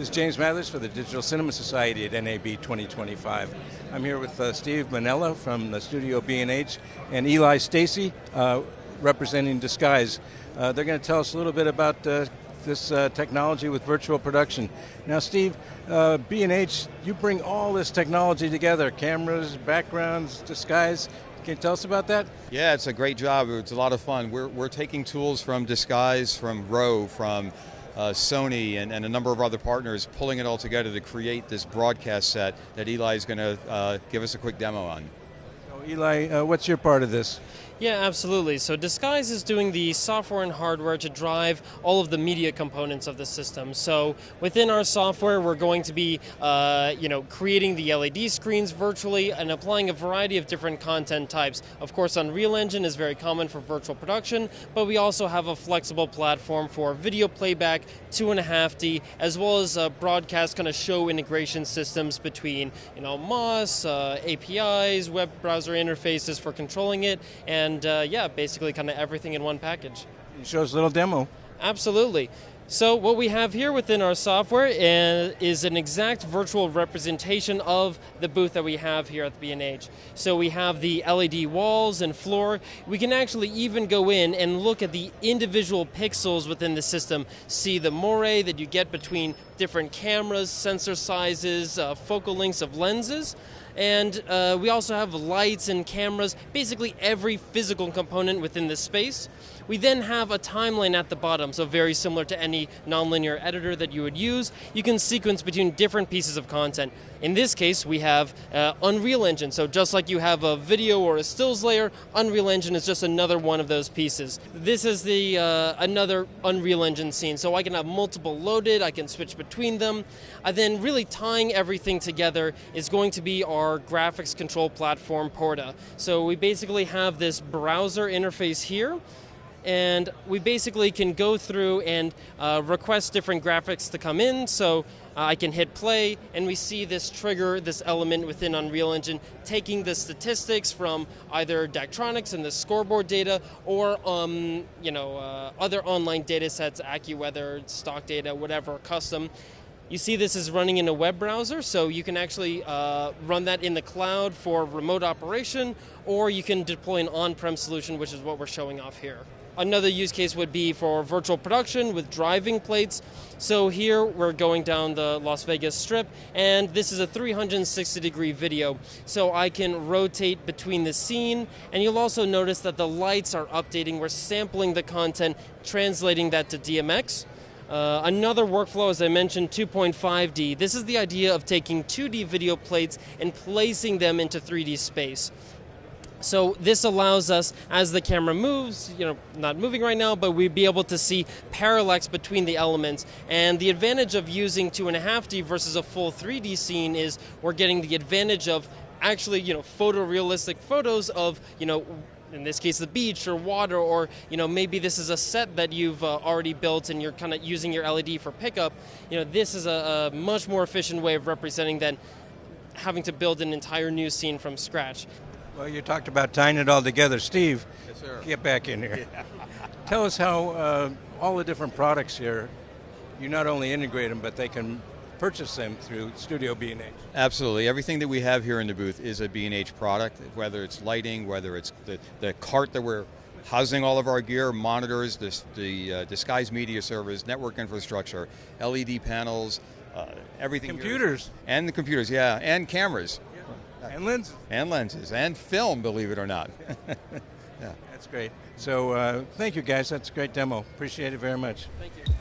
This is James Mathers for the Digital Cinema Society at NAB 2025. I'm here with Steve Manella from the Studio-B&H and Ely Stacy representing Disguise. They're going to tell us a little bit about this technology with virtual production. Now Steve, B&H, you bring all this technology together, cameras, backgrounds, Disguise. Can you tell us about that? Yeah, it's a great job. It's a lot of fun. We're taking tools from Disguise, from Rowe, from Sony, and a number of other partners, pulling it all together to create this broadcast set that Eli is going to give us a quick demo on. So Eli, what's your part of this? Yeah, absolutely. So Disguise is doing the software and hardware to drive all of the media components of the system. So within our software, we're going to be creating the LED screens virtually and applying a variety of different content types. Of course, Unreal Engine is very common for virtual production, but we also have a flexible platform for video playback, 2.5D, as well as broadcast kind of show integration systems between MOS, APIs, web browser interfaces for controlling it, and basically kind of everything in one package. You show us a little demo. Absolutely. So what we have here within our software is an exact virtual representation of the booth that we have here at the B&H. So we have the LED walls and floor. We can actually even go in and look at the individual pixels within the system, see the moire that you get between different cameras, sensor sizes, focal lengths of lenses. And we also have lights and cameras, basically every physical component within this space. We then have a timeline at the bottom, so very similar to any nonlinear editor that you would use. You can sequence between different pieces of content. In this case, we have Unreal Engine, so just like you have a video or a stills layer, Unreal Engine is just another one of those pieces. This is the another Unreal Engine scene, so I can have multiple loaded, I can switch between them. And then really tying everything together is going to be our graphics control platform, Porta. So we basically have this browser interface here, and we basically can go through and request different graphics to come in. So I can hit play, and we see this trigger, this element within Unreal Engine, taking the statistics from either Daktronics and the scoreboard data, or other online data sets, AccuWeather, stock data, whatever, custom. You see this is running in a web browser, so you can actually run that in the cloud for remote operation, or you can deploy an on-prem solution, which is what we're showing off here. Another use case would be for virtual production with driving plates. So here we're going down the Las Vegas Strip, and this is a 360-degree video. So I can rotate between the scene, and you'll also notice that the lights are updating. We're sampling the content, translating that to DMX. Another workflow, as I mentioned, 2.5D. This is the idea of taking 2D video plates and placing them into 3D space. So this allows us, as the camera moves, not moving right now, but we'd be able to see parallax between the elements. And the advantage of using 2.5D versus a full 3D scene is we're getting the advantage of actually, photorealistic photos of, in this case, the beach or water, or maybe this is a set that you've already built and you're kind of using your LED for pickup. This is a much more efficient way of representing than having to build an entire new scene from scratch. Well, you talked about tying it all together. Steve, Yes, sir. Get back in here. Yeah. Tell us how all the different products here, you not only integrate them, but they can purchase them through Studio-B&H. Absolutely. Everything that we have here in the booth is a B&H product, whether it's lighting, whether it's the cart that we're housing all of our gear, monitors, the Disguise media servers, network infrastructure, LED panels, everything. Computers. And the computers, yeah, and cameras. And lenses. And lenses, and film, believe it or not. Yeah. That's great. So thank you, guys. That's a great demo. Appreciate it very much. Thank you.